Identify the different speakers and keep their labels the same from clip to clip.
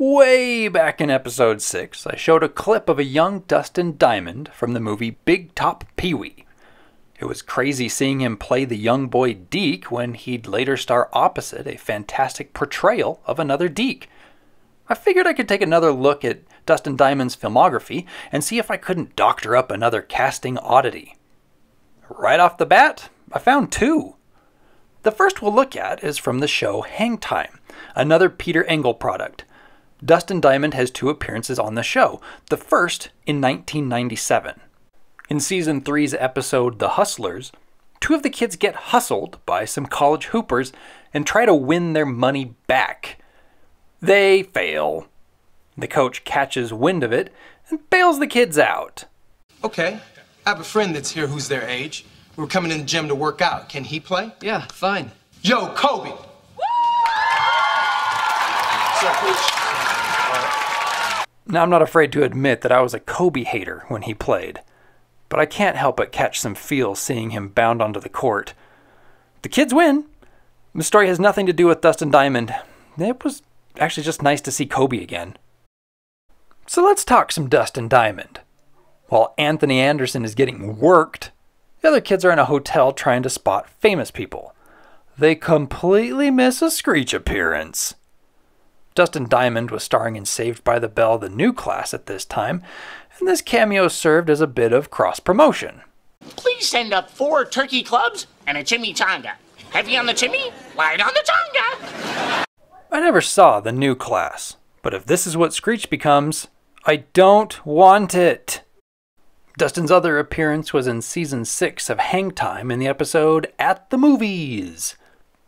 Speaker 1: Way back in episode 6, I showed a clip of a young Dustin Diamond from the movie Big Top Pee-wee. It was crazy seeing him play the young boy Deke when he'd later star opposite a fantastic portrayal of another Deke. I figured I could take another look at Dustin Diamond's filmography and see if I couldn't doctor up another casting oddity. Right off the bat, I found two. The first we'll look at is from the show Hang Time, another Peter Engel product. Dustin Diamond has two appearances on the show, the first in 1997. In Season 3's episode The Hustlers, two of the kids get hustled by some college hoopers and try to win their money back. They fail. The coach catches wind of it and bails the kids out.
Speaker 2: Okay, I have a friend that's here who's their age. We're coming in the gym to work out. Can he play?
Speaker 3: Yeah, fine.
Speaker 2: Yo, Kobe! So, Coach.
Speaker 1: Now, I'm not afraid to admit that I was a Kobe hater when he played, but I can't help but catch some feels seeing him bound onto the court. The kids win. The story has nothing to do with Dustin Diamond. It was actually just nice to see Kobe again. So let's talk some Dustin Diamond. While Anthony Anderson is getting worked, the other kids are in a hotel trying to spot famous people. They completely miss a Screech appearance. Dustin Diamond was starring in Saved by the Bell, the new class at this time, and this cameo served as a bit of cross-promotion.
Speaker 4: Please send up 4 turkey clubs and a chimichanga. Heavy on the chimmy, light on the changa.
Speaker 1: I never saw the new class, but if this is what Screech becomes, I don't want it. Dustin's other appearance was in Season 6 of Hang Time in the episode At the Movies.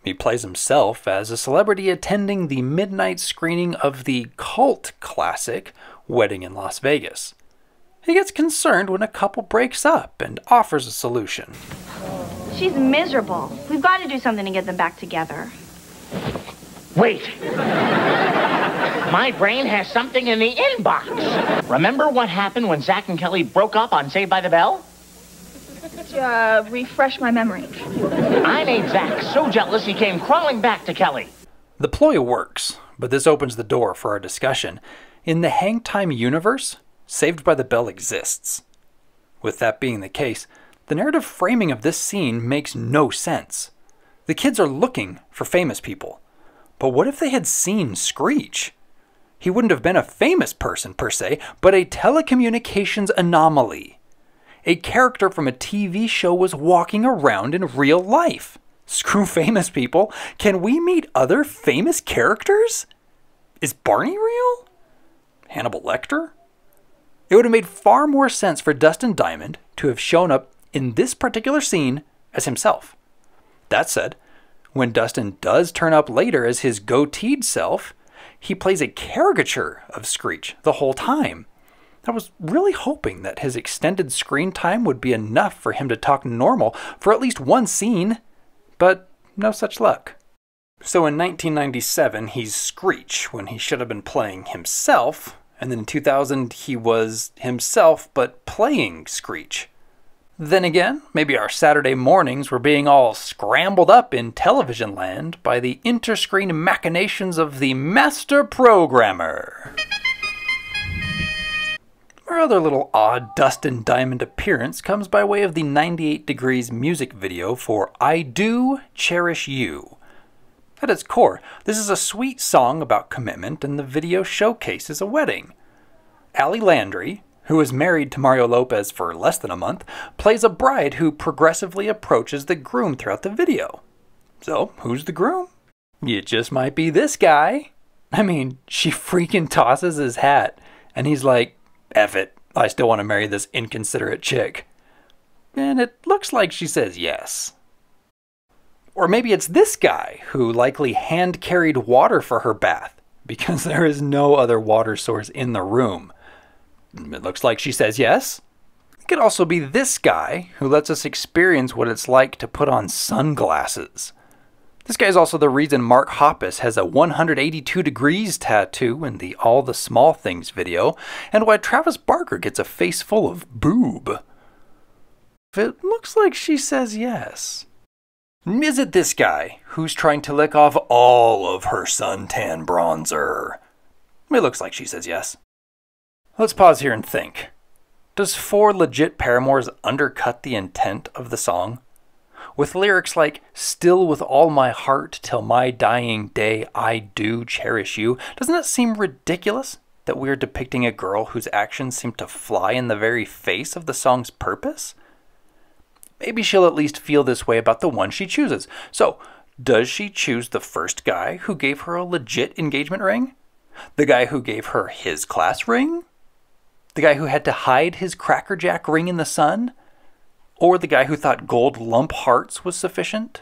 Speaker 1: He plays himself as a celebrity attending the midnight screening of the cult classic Wedding in Las Vegas. He gets concerned when a couple breaks up and offers a solution.
Speaker 5: She's miserable. We've got to do something to get them back together.
Speaker 4: Wait. My brain has something in the inbox. Remember what happened when Zach and Kelly broke up on Saved by the Bell?
Speaker 5: Refresh my memory.
Speaker 4: I made Zach so jealous he came crawling back to Kelly.
Speaker 1: The ploy works, but this opens the door for our discussion. In the Hang Time universe, Saved by the Bell exists. With that being the case, the narrative framing of this scene makes no sense. The kids are looking for famous people. But what if they had seen Screech? He wouldn't have been a famous person per se, but a telecommunications anomaly. A character from a TV show was walking around in real life. Screw famous people. Can we meet other famous characters? Is Barney real? Hannibal Lecter? It would have made far more sense for Dustin Diamond to have shown up in this particular scene as himself. That said, when Dustin does turn up later as his goateed self, he plays a caricature of Screech the whole time. I was really hoping that his extended screen time would be enough for him to talk normal for at least one scene, but no such luck. So in 1997, he's Screech when he should have been playing himself, and then in 2000, he was himself but playing Screech. Then again, maybe our Saturday mornings were being all scrambled up in television land by the interscreen machinations of the master programmer. Our other little odd Dustin Diamond appearance comes by way of the 98 Degrees music video for I Do, Cherish You. At its core, this is a sweet song about commitment, and the video showcases a wedding. Ali Landry, who is married to Mario Lopez for less than a month, plays a bride who progressively approaches the groom throughout the video. So, who's the groom? It just might be this guy. I mean, she freaking tosses his hat, and he's like, F it, I still want to marry this inconsiderate chick. And it looks like she says yes. Or maybe it's this guy who likely hand-carried water for her bath because there is no other water source in the room. It looks like she says yes. It could also be this guy who lets us experience what it's like to put on sunglasses. This guy is also the reason Mark Hoppus has a 182 degrees tattoo in the All the Small Things video, and why Travis Barker gets a face full of boob. It looks like she says yes. Is it this guy who's trying to lick off all of her suntan bronzer? It looks like she says yes. Let's pause here and think. Does 4 legit paramours undercut the intent of the song? With lyrics like, "Still with all my heart till my dying day I do cherish you," doesn't it seem ridiculous that we're depicting a girl whose actions seem to fly in the very face of the song's purpose? Maybe she'll at least feel this way about the one she chooses. So, does she choose the first guy who gave her a legit engagement ring? The guy who gave her his class ring? The guy who had to hide his Cracker Jack ring in the sun? Or the guy who thought gold lump hearts was sufficient?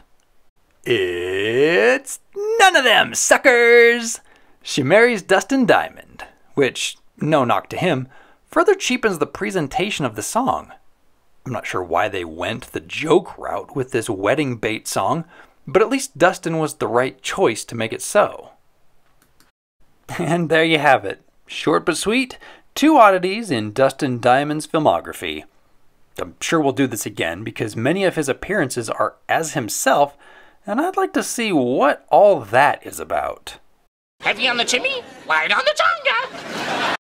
Speaker 1: It's none of them, suckers! She marries Dustin Diamond, which, no knock to him, further cheapens the presentation of the song. I'm not sure why they went the joke route with this wedding bait song, but at least Dustin was the right choice to make it so. And there you have it. Short but sweet, 2 oddities in Dustin Diamond's filmography. I'm sure we'll do this again because many of his appearances are as himself, and I'd like to see what all that is about.
Speaker 4: Heavy on the Timmy, light on the Tonga.